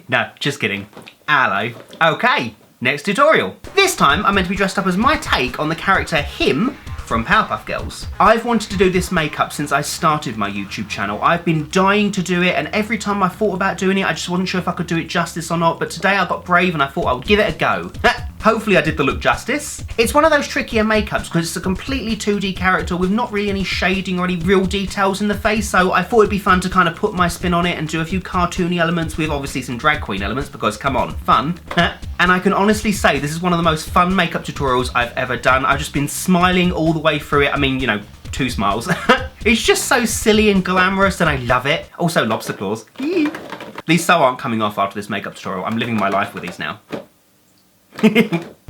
No, just kidding. Hello. Okay, next tutorial. This time I'm meant to be dressed up as my take on the character Him from Powerpuff Girls. I've wanted to do this makeup since I started my YouTube channel. I've been dying to do it, and every time I thought about doing it, I just wasn't sure if I could do it justice or not, but today I got brave and I thought I would give it a go. Hopefully I did the look justice. It's one of those trickier makeups because it's a completely 2D character with not really any shading or any real details in the face, so I thought it'd be fun to kind of put my spin on it and do a few cartoony elements with obviously some drag queen elements because, come on, fun. And I can honestly say this is one of the most fun makeup tutorials I've ever done. I've just been smiling all the way through it. I mean, you know, 2 smiles. It's just so silly and glamorous and I love it. Also, lobster claws. These so aren't coming off after this makeup tutorial. I'm living my life with these now.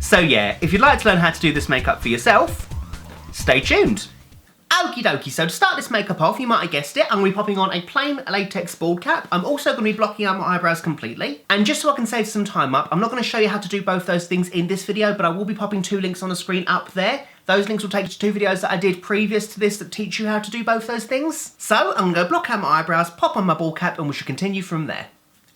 So yeah, if you'd like to learn how to do this makeup for yourself, stay tuned. Okie dokie, so to start this makeup off, you might have guessed it, I'm going to be popping on a plain latex bald cap. I'm also going to be blocking out my eyebrows completely. And just so I can save some time up, I'm not going to show you how to do both those things in this video, but I will be popping 2 links on the screen up there. Those links will take you to 2 videos that I did previous to this that teach you how to do both those things. So I'm going to go block out my eyebrows, pop on my bald cap, and we should continue from there.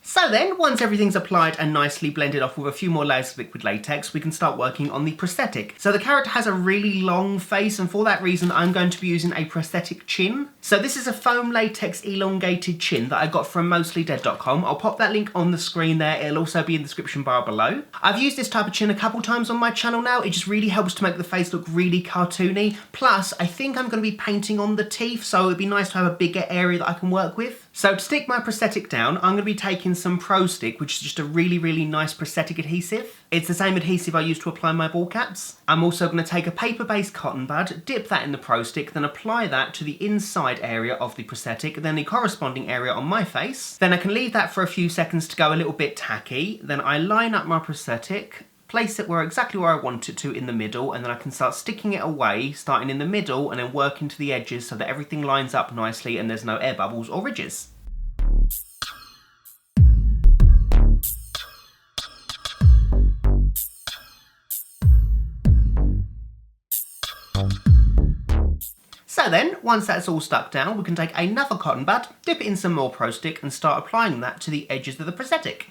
So then, once everything's applied and nicely blended off with a few more layers of liquid latex, we can start working on the prosthetic. So the character has a really long face, and for that reason I'm going to be using a prosthetic chin. So this is a foam latex elongated chin that I got from mostlydead.com. I'll pop that link on the screen there, it'll also be in the description bar below. I've used this type of chin a couple times on my channel now, it just really helps to make the face look really cartoony. Plus, I think I'm going to be painting on the teeth, so it'd be nice to have a bigger area that I can work with. So to stick my prosthetic down, I'm going to be taking some Pro Stick, which is just a really nice prosthetic adhesive. It's the same adhesive I use to apply my ball caps. I'm also going to take a paper-based cotton bud, dip that in the Pro Stick, then apply that to the inside area of the prosthetic, then the corresponding area on my face. Then I can leave that for a few seconds to go a little bit tacky. Then I line up my prosthetic, place it exactly where I want it to in the middle, and then I can start sticking it away, starting in the middle and then working to the edges so that everything lines up nicely and there's no air bubbles or ridges. So then, once that's all stuck down, we can take another cotton bud, dip it in some more Pro Stick and start applying that to the edges of the prosthetic.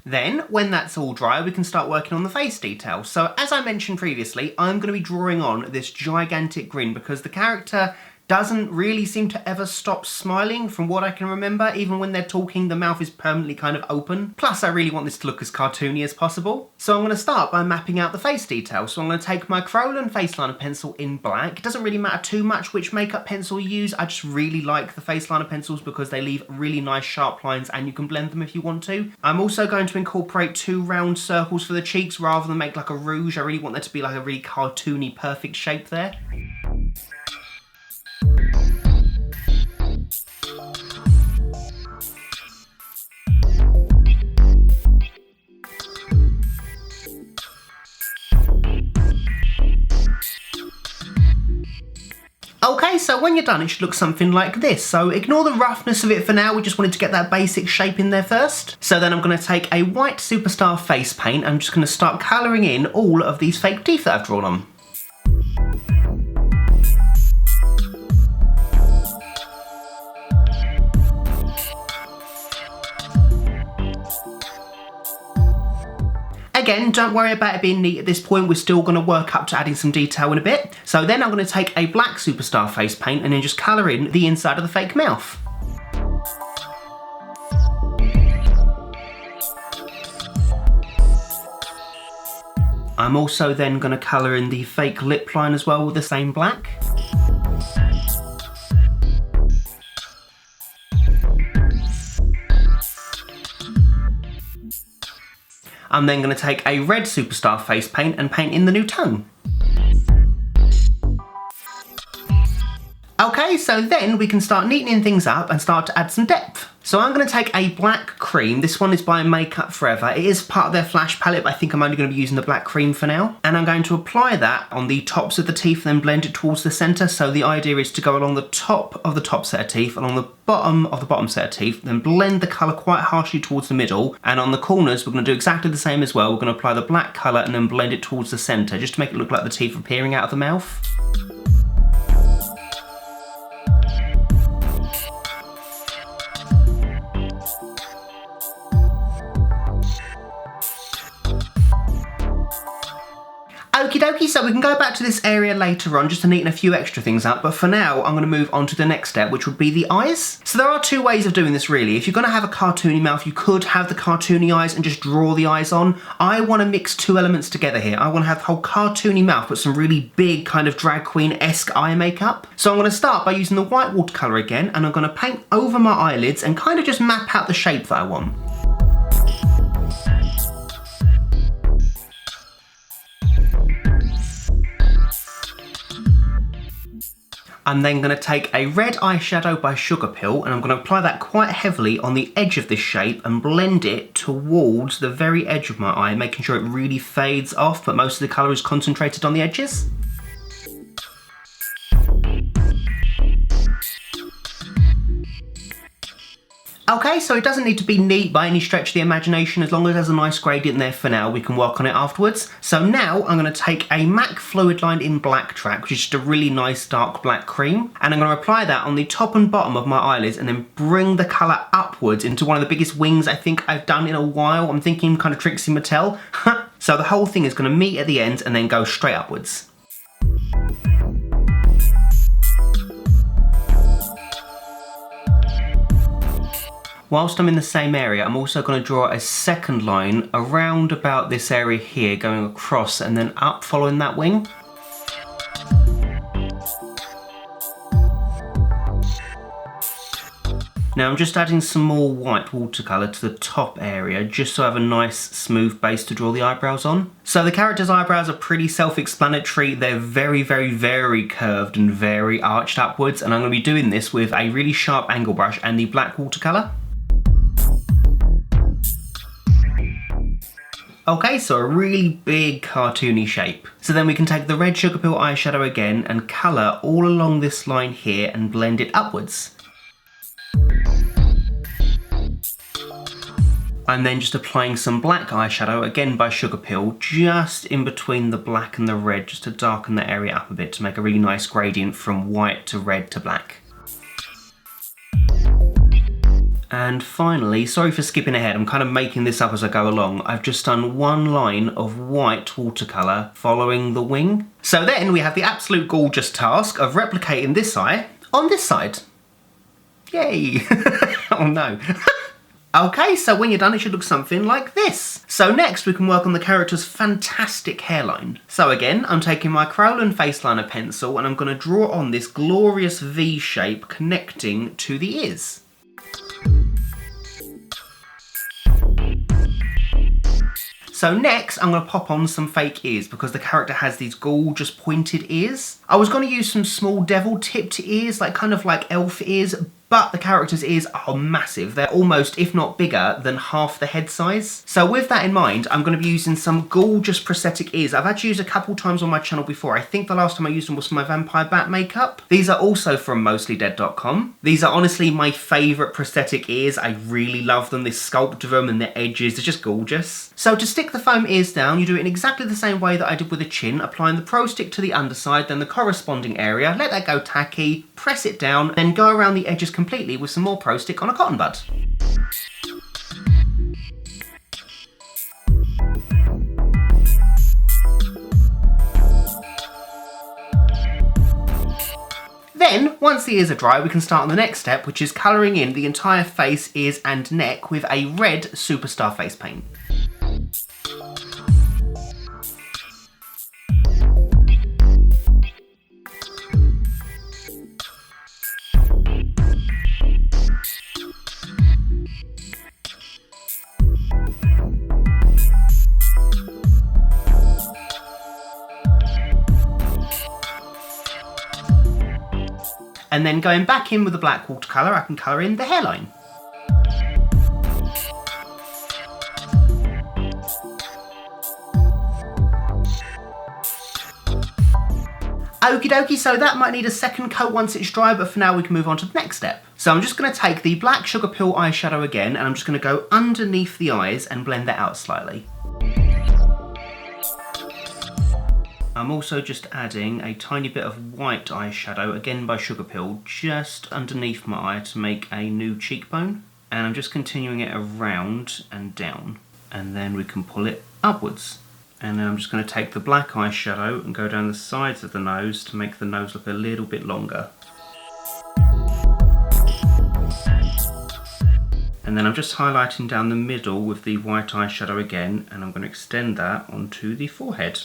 Then, when that's all dry, we can start working on the face detail. So, as I mentioned previously, I'm going to be drawing on this gigantic grin because the character doesn't really seem to ever stop smiling from what I can remember. Even when they're talking, the mouth is permanently kind of open. Plus, I really want this to look as cartoony as possible. So I'm going to start by mapping out the face detail. So I'm going to take my Kryolan Faceliner pencil in black. It doesn't really matter too much which makeup pencil you use. I just really like the Faceliner pencils because they leave really nice sharp lines and you can blend them if you want to. I'm also going to incorporate 2 round circles for the cheeks rather than make like a rouge. I really want there to be like a really cartoony, perfect shape there. Okay, so when you're done, it should look something like this. So ignore the roughness of it for now. We just wanted to get that basic shape in there first. So then I'm going to take a white Superstar face paint. I'm just going to start colouring in all of these fake teeth that I've drawn on. Again, don't worry about it being neat at this point, we're still going to work up to adding some detail in a bit. So then I'm going to take a black Superstar face paint and then just colour in the inside of the fake mouth. I'm also then going to colour in the fake lip line as well with the same black. I'm then going to take a red Superstar face paint and paint in the new tongue. Okay, so then we can start neatening things up and start to add some depth. So I'm going to take a black cream. This one is by Makeup Forever. It is part of their Flash palette, but I think I'm only going to be using the black cream for now. And I'm going to apply that on the tops of the teeth and then blend it towards the centre. So the idea is to go along the top of the top set of teeth, along the bottom of the bottom set of teeth, then blend the colour quite harshly towards the middle. And on the corners, we're going to do exactly the same as well. We're going to apply the black colour and then blend it towards the centre, just to make it look like the teeth are peering out of the mouth. Okie dokie, so we can go back to this area later on just to neaten a few extra things up, but for now I'm going to move on to the next step, which would be the eyes. So there are two ways of doing this really. If you're going to have a cartoony mouth, you could have the cartoony eyes and just draw the eyes on. I want to mix two elements together here. I want to have the whole cartoony mouth but some really big kind of drag queen-esque eye makeup. So I'm going to start by using the white watercolour again, and I'm going to paint over my eyelids and kind of just map out the shape that I want. I'm then going to take a red eyeshadow by Sugarpill and I'm going to apply that quite heavily on the edge of this shape and blend it towards the very edge of my eye, making sure it really fades off, but most of the colour is concentrated on the edges. Okay, so it doesn't need to be neat by any stretch of the imagination. As long as there's a nice gradient there for now, we can work on it afterwards. So now I'm going to take a M.A.C Fluidline in Blacktrack, which is just a really nice dark black cream. And I'm going to apply that on the top and bottom of my eyelids and then bring the colour upwards into one of the biggest wings I think I've done in a while. I'm thinking kind of Trixie Mattel. So the whole thing is going to meet at the ends and then go straight upwards. Whilst I'm in the same area, I'm also going to draw a second line around about this area here, going across and then up following that wing. Now I'm just adding some more white watercolour to the top area, just so I have a nice smooth base to draw the eyebrows on. So the character's eyebrows are pretty self-explanatory. They're very, very, very curved and very arched upwards, and I'm going to be doing this with a really sharp angle brush and the black watercolour. Okay, so a really big cartoony shape. So then we can take the red Sugarpill eyeshadow again and colour all along this line here and blend it upwards. I'm then just applying some black eyeshadow, again by Sugarpill, just in between the black and the red, just to darken the area up a bit to make a really nice gradient from white to red to black. And finally, sorry for skipping ahead, I'm kind of making this up as I go along. I've just done one line of white watercolour following the wing. So then we have the absolute gorgeous task of replicating this eye on this side. Yay! Oh no. Okay, so when you're done, it should look something like this. So next we can work on the character's fantastic hairline. So again, I'm taking my Kryolan Faceliner pencil and I'm going to draw on this glorious V shape connecting to the ears. So next, I'm going to pop on some fake ears because the character has these gorgeous pointed ears. I was going to use some small devil tipped ears, kind of like elf ears, but the character's ears are massive. They're almost, if not bigger, than half the head size. So with that in mind, I'm going to be using some gorgeous prosthetic ears. I've actually used a couple times on my channel before. I think the last time I used them was for my vampire bat makeup. These are also from mostlydead.com. These are honestly my favourite prosthetic ears. I really love them. This sculpt of them and the edges, they're just gorgeous. So to stick the foam ears down, you do it in exactly the same way that I did with the chin, applying the Pro Stick to the underside, then the corresponding area, let that go tacky, press it down, then go around the edges completely with some more Pro Stick on a cotton bud. Then, once the ears are dry, we can start on the next step, which is colouring in the entire face, ears and neck with a red Superstar face paint. And then going back in with the black watercolour, I can colour in the hairline. Okie dokie, so that might need a second coat once it's dry, but for now we can move on to the next step. So I'm just going to take the black Sugarpill eyeshadow again, and I'm just going to go underneath the eyes and blend that out slightly. I'm also just adding a tiny bit of white eyeshadow, again by Sugarpill, just underneath my eye to make a new cheekbone. And I'm just continuing it around and down, and then we can pull it upwards. And then I'm just going to take the black eyeshadow and go down the sides of the nose to make the nose look a little bit longer. And then I'm just highlighting down the middle with the white eyeshadow again, and I'm going to extend that onto the forehead.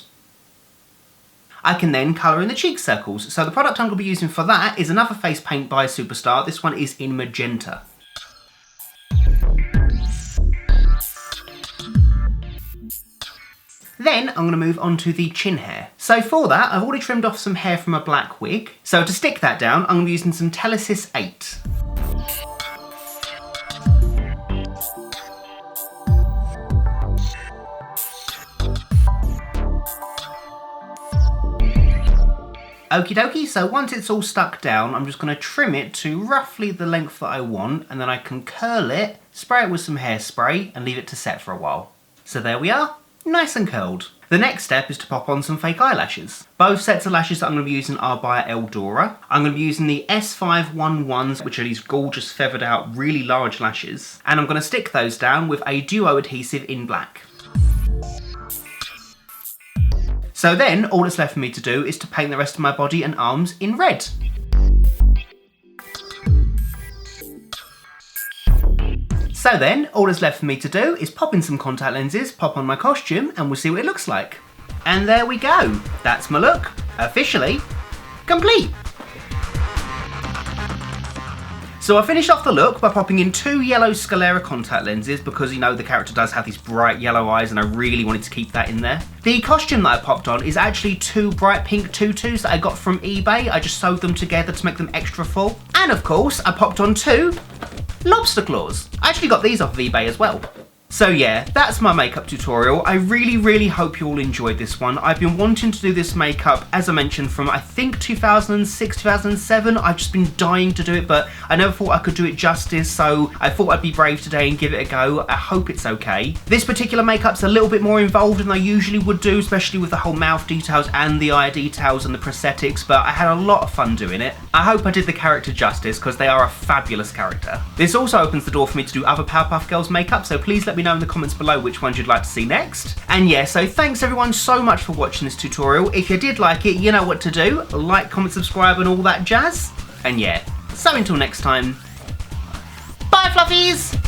I can then colour in the cheek circles. So the product I'm going to be using for that is another face paint by Superstar. This one is in Magenta. Then I'm going to move on to the chin hair. So for that, I've already trimmed off some hair from a black wig. So to stick that down, I'm going to be using some Stylist 8. Okie dokie, so once it's all stuck down, I'm just going to trim it to roughly the length that I want, and then I can curl it, spray it with some hairspray, and leave it to set for a while. So there we are. Nice and curled. The next step is to pop on some fake eyelashes. Both sets of lashes that I'm going to be using are by Eldora. I'm going to be using the S511s, which are these gorgeous feathered out, really large lashes. And I'm going to stick those down with a Duo adhesive in black. So then, all that's left for me to do is to paint the rest of my body and arms in red. So then, all that's left for me to do is pop in some contact lenses, pop on my costume, and we'll see what it looks like. And there we go. That's my look, officially complete. So I finished off the look by popping in 2 yellow sclera contact lenses because, you know, the character does have these bright yellow eyes and I really wanted to keep that in there. The costume that I popped on is actually 2 bright pink tutus that I got from eBay. I just sewed them together to make them extra full. And of course, I popped on 2 lobster claws. I actually got these off of eBay as well. So yeah, that's my makeup tutorial. I really hope you all enjoyed this one. I've been wanting to do this makeup, as I mentioned, from I think 2006, 2007. I've just been dying to do it, but I never thought I could do it justice, so I thought I'd be brave today and give it a go. I hope it's okay. This particular makeup's a little bit more involved than I usually would do, especially with the whole mouth details and the eye details and the prosthetics, but I had a lot of fun doing it. I hope I did the character justice, because they are a fabulous character. This also opens the door for me to do other Powerpuff Girls makeup, so please let me know in the comments below which ones you'd like to see next. And yeah, so thanks everyone so much for watching this tutorial. If you did like it, you know what to do. Like, comment, subscribe and all that jazz. And yeah, so until next time, bye fluffies!